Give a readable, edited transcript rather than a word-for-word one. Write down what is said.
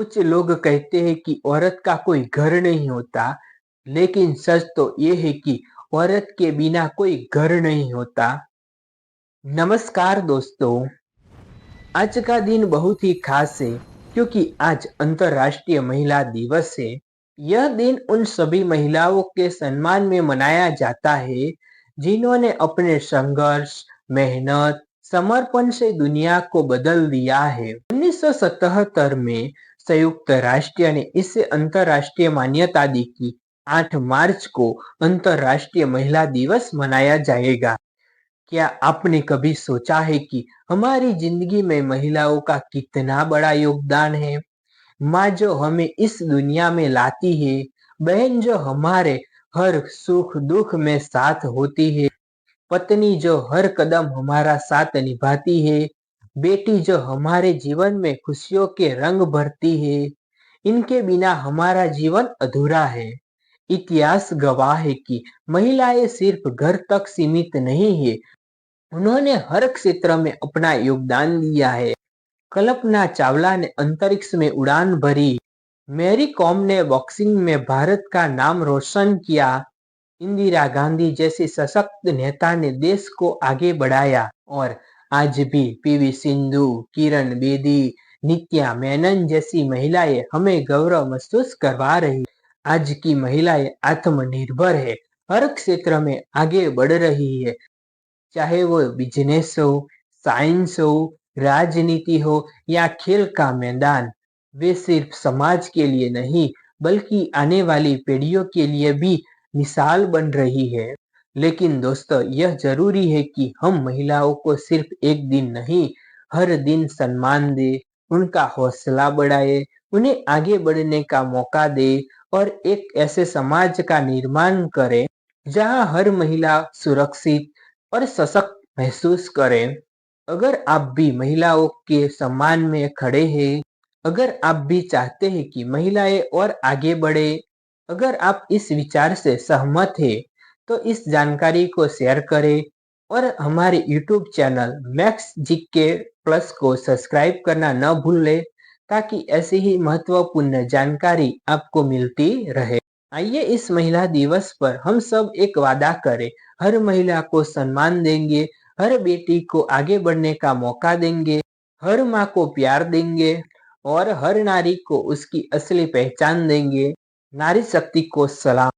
कुछ लोग कहते हैं कि औरत का कोई घर नहीं होता, लेकिन सच तो ये है कि औरत के बिना कोई घर नहीं होता। नमस्कार दोस्तों, आज का दिन बहुत ही खास है क्योंकि आज अंतर्राष्ट्रीय महिला दिवस है। यह दिन उन सभी महिलाओं के सम्मान में मनाया जाता है जिन्होंने अपने संघर्ष, मेहनत, समर्पण से दुनिया को बदल दिया है। 1977 में संयुक्त राष्ट्र ने इसे अंतर्राष्ट्रीय मान्यता दी कि 8 मार्च को अंतर्राष्ट्रीय महिला दिवस मनाया जाएगा। क्या आपने कभी सोचा है कि हमारी जिंदगी में महिलाओं का कितना बड़ा योगदान है? माँ जो हमें इस दुनिया में लाती है, बहन जो हमारे हर सुख दुख में साथ होती है, पत्नी जो हर कदम हमारा साथ निभाती है, बेटी जो हमारे जीवन में खुशियों के रंग भरती है, इनके बिना हमारा जीवन अधूरा है। इतिहास गवाह है कि महिलाएं सिर्फ घर तक सीमित नहीं है, उन्होंने हर क्षेत्र में अपना योगदान दिया है। कल्पना चावला ने अंतरिक्ष में उड़ान भरी, मैरी कॉम ने बॉक्सिंग में भारत का नाम रोशन किया, इंदिरा गांधी जैसे सशक्त नेता ने देश को आगे बढ़ाया और आज भी पीवी सिंधु, किरण बेदी, नित्या मेनन जैसी महिलाएं हमें गौरव महसूस करवा रही। आज की महिलाएं आत्मनिर्भर है, हर क्षेत्र में आगे बढ़ रही है, चाहे वो बिजनेस हो, साइंस हो, राजनीति हो या खेल का मैदान। वे सिर्फ समाज के लिए नहीं बल्कि आने वाली पीढ़ियों के लिए भी मिसाल बन रही है। लेकिन दोस्तों, यह जरूरी है कि हम महिलाओं को सिर्फ एक दिन नहीं, हर दिन सम्मान दे, उनका हौसला बढ़ाए, उन्हें आगे बढ़ने का मौका दे और एक ऐसे समाज का निर्माण करें जहां हर महिला सुरक्षित और सशक्त महसूस करें। अगर आप भी महिलाओं के सम्मान में खड़े हैं, अगर आप भी चाहते हैं कि महिलाएं और आगे बढ़े, अगर आप इस विचार से सहमत हैं, तो इस जानकारी को शेयर करें और हमारे YouTube channel max GK plus को सब्सक्राइब करना न भूलें ताकि ऐसी ही महत्वपूर्ण जानकारी आपको मिलती रहे। आइए इस महिला दिवस पर हम सब एक वादा करें, हर महिला को सम्मान देंगे, हर बेटी को आगे बढ़ने का मौका देंगे, हर माँ को प्यार देंगे और हर नारी को उसकी असली पहचान देंगे। नारी शक्ति को सलाम।